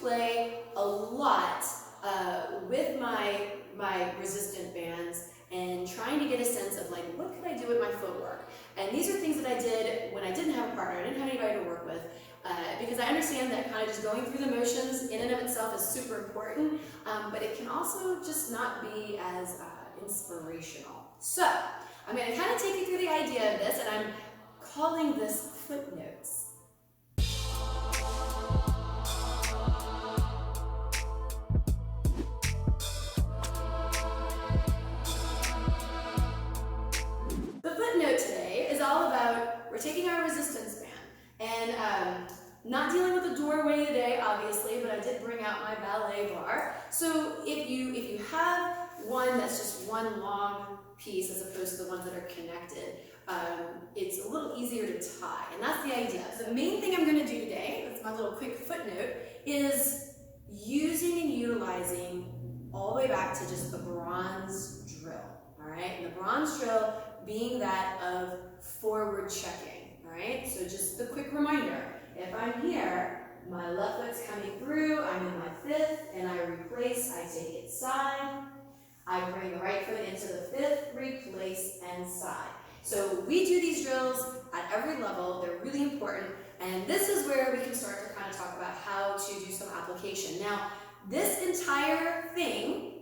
play a lot with my resistant bands and trying to get a sense of like, what could I do with my footwork? And these are things that I did when I didn't have a partner, I didn't have anybody to work with, because I understand that kind of just going through the motions in and of itself is super important, but it can also just not be as inspirational. So I'm going to kind of take you through the idea of this, and I'm calling this footnotes. The footnote today is all about, we're taking our resistance band, and not dealing with the doorway today, obviously, but I did bring out my ballet bar. So if you have one that's just one long piece as opposed to the ones that are connected, it's a little easier to tie, and that's the idea. The main thing I'm going to do today, that's my little quick footnote, is using and utilizing all the way back to just the bronze drill, all right? And the bronze drill being that of forward checking, all right? So just a quick reminder, if I'm here, my left foot's coming through, I'm in my fifth, and I replace, I take it side, I bring the right foot into the fifth, replace, and side. So we do these drills at every level, they're really important, and this is where we can start to kind of talk about how to do some application. Now, this entire thing,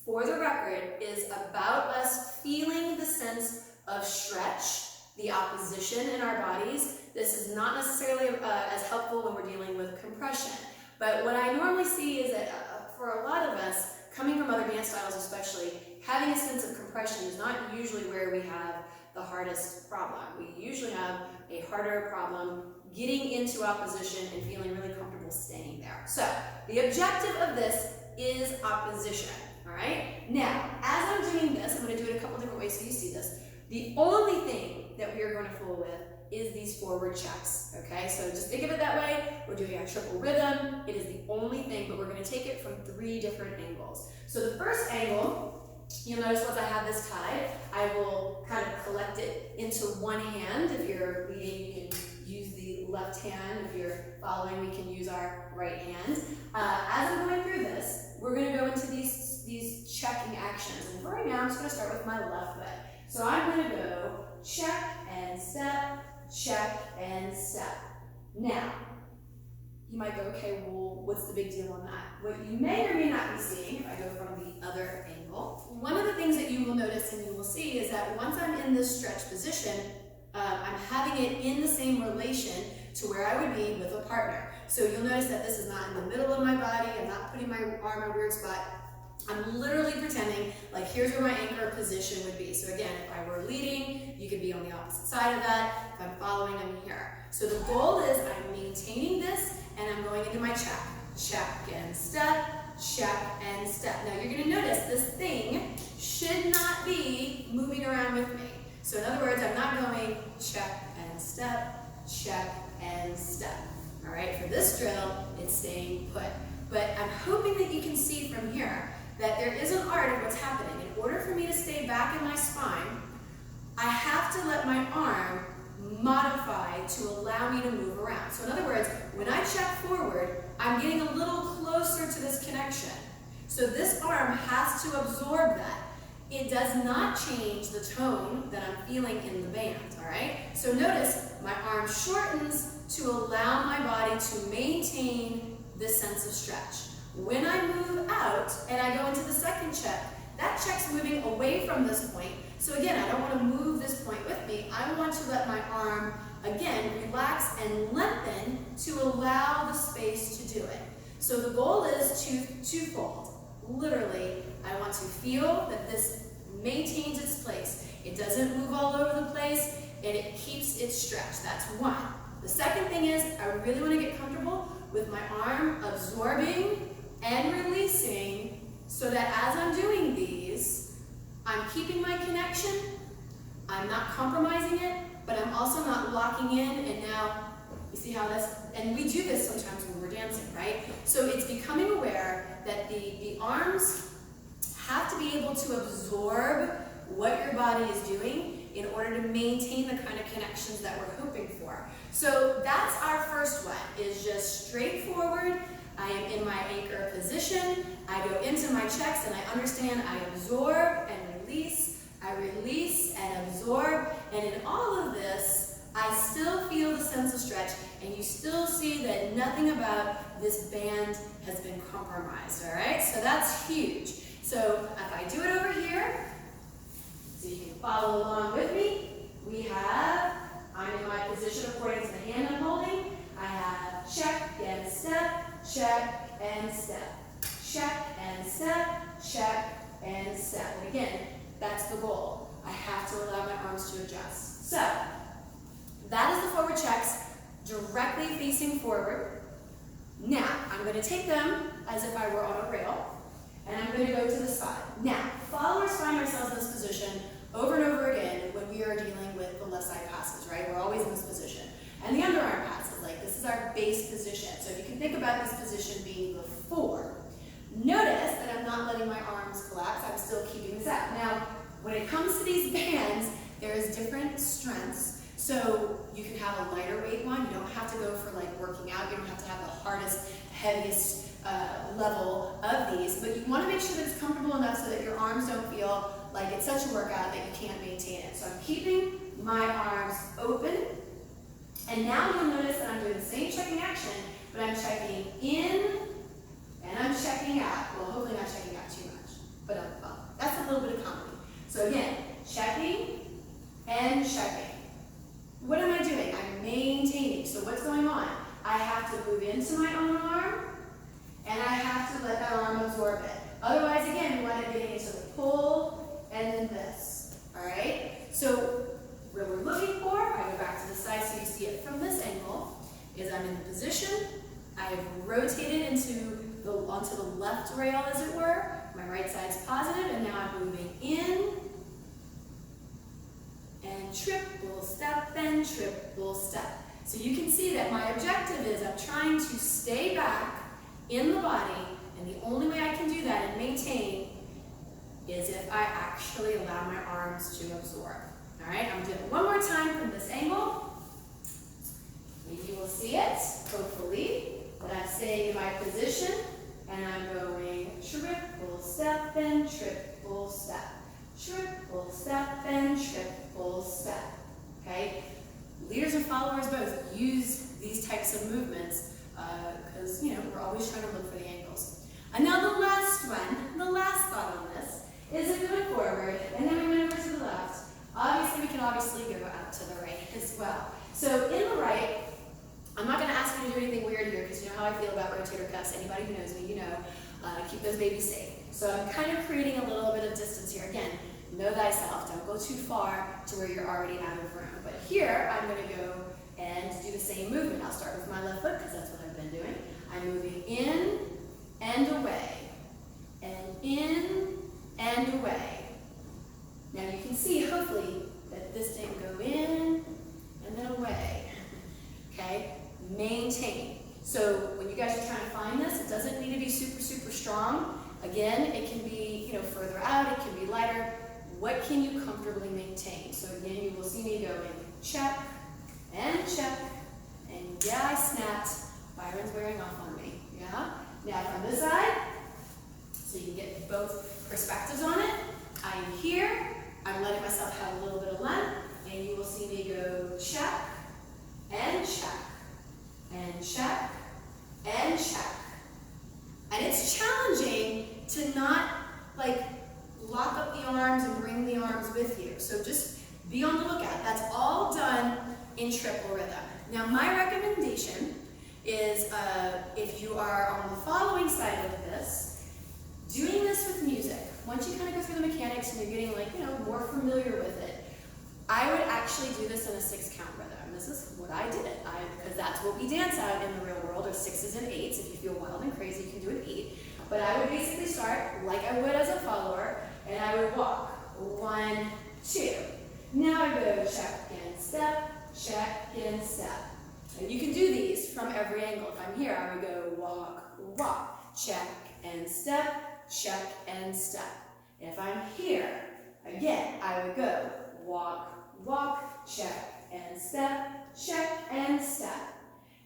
for the record, is about us feeling the sense of stretch, the opposition in our bodies. This is not necessarily as helpful when we're dealing with compression, but what I normally see is that for a lot of us, coming from other dance styles especially, having a sense of compression is not usually where we have the hardest problem. We usually have a harder problem getting into opposition and feeling really comfortable staying there. So the objective of this is opposition, all right? Now, as I'm doing this, I'm going to do it a couple different ways so you see this. The only thing that we are going to fool with is these forward checks, okay? So just think of it that way. We're doing a triple rhythm. It is the only thing, but we're going to take it from 3 different angles. So the first angle, you'll notice once I have this tied, I will kind of collect it into one hand. If you're leading, you can use the left hand. If you're following, we can use our right hand. As I'm going through this, we're going to go into these checking actions. And for right now, I'm just going to start with my left foot. So I'm going to go check and step, check and step. Now, you might go, okay, well, what's the big deal on that? What you may or may not be seeing, if I go from the other angle, one of the things that you will notice and you will see is that once I'm in this stretch position, I'm having it in the same relation to where I would be with a partner. So you'll notice that this is not in the middle of my body, I'm not putting my arm in a weird spot. I'm literally pretending like here's where my anchor position would be. So again, if I were leading, you could be on the opposite side of that. If I'm following, I'm here. So the goal is I'm maintaining this and I'm going into my check. Check and step, check and step. Now you're going to notice this thing should not be moving around with me. So in other words, I'm not going check and step, check and step. All right, for this drill, it's staying put. But I'm hoping that you can see from here that there is an art of what's happening. In order for me to stay back in my spine, I have to let my arm modify to allow me to move around. So in other words, when I check forward, I'm getting a little closer to this connection. So this arm has to absorb that. It does not change the tone that I'm feeling in the band, all right? So notice my arm shortens to allow my body to maintain this sense of stretch. When I move out and I go into the second check, that check's moving away from this point. So again, I don't want to move this point with me. I want to let my arm, again, relax and lengthen to allow the space to do it. So the goal is twofold. Literally, I want to feel that this maintains its place. It doesn't move all over the place and it keeps its stretch. That's one. The second thing is I really want to get comfortable with my arm absorbing and releasing so that as I'm doing these, I'm keeping my connection, I'm not compromising it, but I'm also not locking in and now, you see how this, and we do this sometimes when we're dancing, right? So it's becoming aware that the arms have to be able to absorb what your body is doing in order to maintain the kind of connections that we're hoping for. So that's our first one, is just straightforward. I am in my position, I go into my checks and I understand I absorb and release, I release and absorb, and in all of this, I still feel the sense of stretch, and you still see that nothing about this band has been compromised, all right? So that's huge. So if I do it over here, so you can follow along with me, we have, I'm in my position according to the hand I'm holding. I have check and step, check and step, check and step, check and step. And again, that's the goal. I have to allow my arms to adjust. So, that is the forward checks, directly facing forward. Now, I'm going to take them as if I were on a rail, and I'm going to go to the side. Now, followers find ourselves in this position over and over again when we are dealing with the left side passes, right? We're always in this position. And the underarm passes, like this is our base position. So you can think about this position being the 4. Notice that I'm not letting my arms collapse. I'm still keeping this up. Now, when it comes to these bands, there's different strengths. So you can have a lighter weight one. You don't have to go for like working out. You don't have to have the hardest, heaviest level of these. But you want to make sure that it's comfortable enough so that your arms don't feel like it's such a workout that you can't maintain it. So I'm keeping my arms open. And now you'll notice that I'm doing the same checking action, but I'm checking in and I'm checking out. Well, hopefully not checking out too much, but that's a little bit of comedy. So again, checking and checking. What am I doing? I'm maintaining. So what's going on? I have to move into my own arm, and I have to let that arm absorb it. Otherwise, again, we want to get into the pull and then this. All right? So what we're looking for, I go back to the side so you see it from this angle, is I'm in the position, I've rotated onto the left rail, as it were. My right side's positive, and now I'm moving in, and triple step, and triple step. So you can see that my objective is I'm trying to stay back in the body, and the only way I can do that and maintain is if I actually allow my arms to absorb. All right, I'm doing it one more time from this angle. You will see it, hopefully, that I'm staying in my position, and I'm going triple step and triple step, triple step and triple step, okay? Leaders and followers both use these types of movements because, you know, we're always trying to look for the angles. And now the last one, the last thought on this, is if we went forward, and then we went over to the left. Obviously, we can go out to the right as well. So in the right, I'm not going to ask you to do anything weird here because you know how I feel about rotator cuffs. Anybody who knows me, you know, keep those babies safe. So I'm kind of creating a little bit of distance here. Again, know thyself. Don't go too far to where you're already out of room. But here, I'm going to go and do the same movement. I'll start with my left foot because that's what I've been doing. I'm moving in and away, and in and away. Now you can see, hopefully, that this didn't go in and then away. Okay? Maintain. So when you guys are trying to find this, it doesn't need to be super, super strong. Again, it can be, you know, further out, it can be lighter. What can you comfortably maintain? So again, you will see me going check, and yeah, I snapped. Byron's wearing off on me. Yeah? Now from this side, so you can get both perspectives on it. I'm here, I'm letting myself have a little bit of length, and you will see me go check, and check, and check, and check. And it's challenging to not like lock up the arms and bring the arms with you. So just be on the lookout. That's all done in triple rhythm. Now my recommendation is if you are on the following side of this, doing this with music. Once you kind of go through the mechanics and you're getting like, you know, more familiar with it, I would actually do this in a 6-count rhythm. This is what I did, because that's what we dance out in the real world, or 6s and 8s. If you feel wild and crazy, you can do an 8. But I would basically start like I would as a follower, and I would walk. 1, 2. Now I go check and step, And you can do these from every angle. If I'm here, I would go walk, walk, check and step, If I'm here, again, I would go walk, walk, check and step,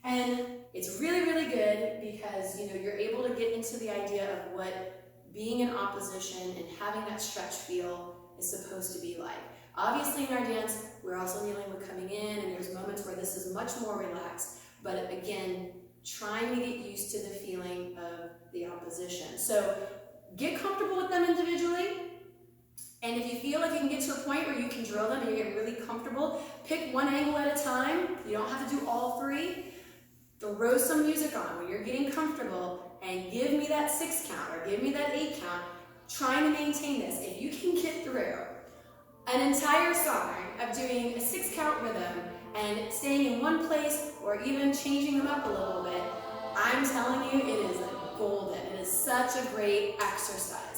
And it's really, really good because, you know, you're able to get into the idea of what being in opposition and having that stretch feel is supposed to be like. Obviously in our dance, we're also dealing with coming in, and there's moments where this is much more relaxed, but again, trying to get used to the feeling of the opposition. So get comfortable with them individually, and if you feel like you can get to a point where you can drill them and you get really comfortable, pick one angle at a time. You don't have to do all three. Throw some music on when you're getting comfortable and give me that 6 count or give me that 8 count, trying to maintain this. If you can get through an entire song of doing a 6 count rhythm and staying in one place or even changing them up a little bit, I'm telling you, it is golden. It is such a great exercise.